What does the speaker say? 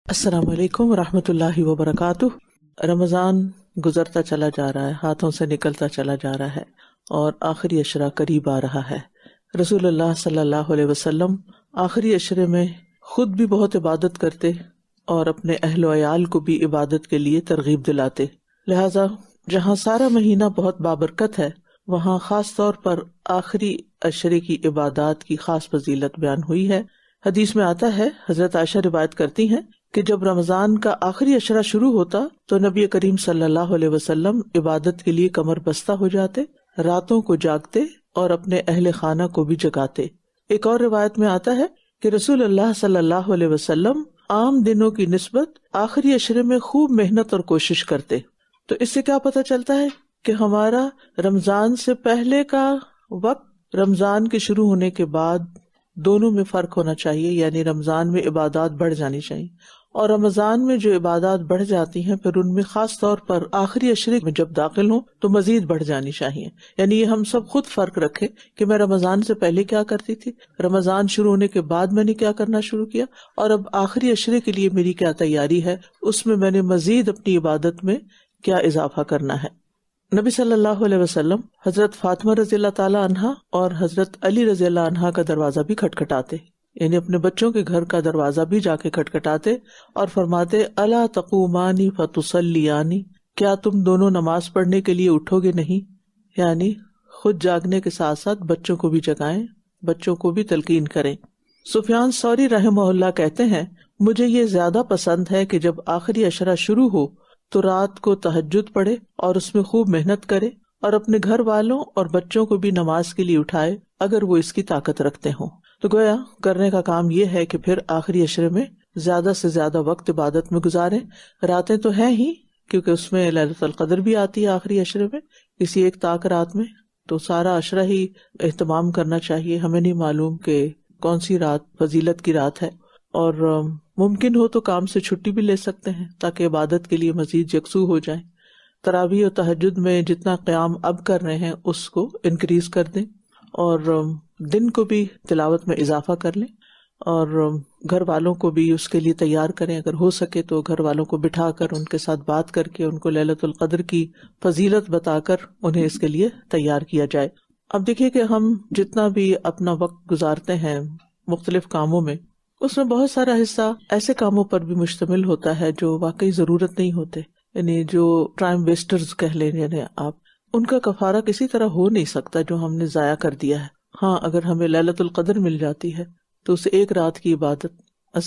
السلام علیکم ورحمۃ اللہ وبرکاتہ۔ رمضان گزرتا چلا جا رہا ہے، ہاتھوں سے نکلتا چلا جا رہا ہے اور آخری عشرہ قریب آ رہا ہے۔ رسول اللہ صلی اللہ علیہ وسلم آخری عشرے میں خود بھی بہت عبادت کرتے اور اپنے اہل و عیال کو بھی عبادت کے لیے ترغیب دلاتے، لہذا جہاں سارا مہینہ بہت بابرکت ہے وہاں خاص طور پر آخری عشرے کی عبادات کی خاص فضیلت بیان ہوئی ہے۔ حدیث میں آتا ہے، حضرت عائشہ روایت کرتی ہیں کہ جب رمضان کا آخری عشرہ شروع ہوتا تو نبی کریم صلی اللہ علیہ وسلم عبادت کے لیے کمر بستہ ہو جاتے، راتوں کو جاگتے اور اپنے اہل خانہ کو بھی جگاتے۔ ایک اور روایت میں آتا ہے کہ رسول اللہ صلی اللہ علیہ وسلم عام دنوں کی نسبت آخری عشرے میں خوب محنت اور کوشش کرتے۔ تو اس سے کیا پتہ چلتا ہے کہ ہمارا رمضان سے پہلے کا وقت، رمضان کے شروع ہونے کے بعد دونوں میں فرق ہونا چاہیے، یعنی رمضان میں عبادات بڑھ جانی چاہیے، اور رمضان میں جو عبادات بڑھ جاتی ہیں پھر ان میں خاص طور پر آخری عشرے میں جب داخل ہوں تو مزید بڑھ جانی چاہیے۔ یعنی یہ ہم سب خود فرق رکھیں کہ میں رمضان سے پہلے کیا کرتی تھی، رمضان شروع ہونے کے بعد میں نے کیا کرنا شروع کیا، اور اب آخری عشرے کے لیے میری کیا تیاری ہے، اس میں میں نے مزید اپنی عبادت میں کیا اضافہ کرنا ہے۔ نبی صلی اللہ علیہ وسلم حضرت فاطمہ رضی اللہ تعالی عنہا اور حضرت علی رضی اللہ عنہا کا دروازہ بھی کھٹکھٹاتے، یعنی اپنے بچوں کے گھر کا دروازہ بھی جا کے کھٹکھٹاتے اور فرماتے، الا تقومانی فتصلیانی، کیا تم دونوں نماز پڑھنے کے لیے اٹھو گے نہیں؟ یعنی خود جاگنے کے ساتھ ساتھ بچوں کو بھی جگائیں، بچوں کو بھی تلقین کریں۔ سفیان ثوری رحمہ اللہ کہتے ہیں، مجھے یہ زیادہ پسند ہے کہ جب آخری عشرہ شروع ہو تو رات کو تہجد پڑھے اور اس میں خوب محنت کرے اور اپنے گھر والوں اور بچوں کو بھی نماز کے لیے اٹھائے اگر وہ اس کی طاقت رکھتے ہوں۔ تو گویا کرنے کا کام یہ ہے کہ پھر آخری عشرے میں زیادہ سے زیادہ وقت عبادت میں گزاریں۔ راتیں تو ہیں ہی، کیونکہ اس میں لیلۃ القدر بھی آتی ہے آخری عشرے میں، کسی ایک طاق رات میں، تو سارا عشرہ ہی اہتمام کرنا چاہیے۔ ہمیں نہیں معلوم کہ کون سی رات فضیلت کی رات ہے، اور ممکن ہو تو کام سے چھٹی بھی لے سکتے ہیں تاکہ عبادت کے لیے مزید یکسو ہو جائیں۔ تراویح و تہجد میں جتنا قیام اب کر رہے ہیں اس کو انکریز کر دیں، اور دن کو بھی تلاوت میں اضافہ کر لیں، اور گھر والوں کو بھی اس کے لیے تیار کریں۔ اگر ہو سکے تو گھر والوں کو بٹھا کر ان کے ساتھ بات کر کے ان کو لیلۃ القدر کی فضیلت بتا کر انہیں اس کے لیے تیار کیا جائے۔ اب دیکھیے کہ ہم جتنا بھی اپنا وقت گزارتے ہیں مختلف کاموں میں، اس میں بہت سارا حصہ ایسے کاموں پر بھی مشتمل ہوتا ہے جو واقعی ضرورت نہیں ہوتے، یعنی جو ٹائم ویسٹرز کہہ لیں، یعنی آپ ان کا کفارہ کسی طرح ہو نہیں سکتا جو ہم نے ضائع کر دیا ہے۔ ہاں، اگر ہمیں لیلۃ القدر مل جاتی ہے تو اسے ایک رات کی عبادت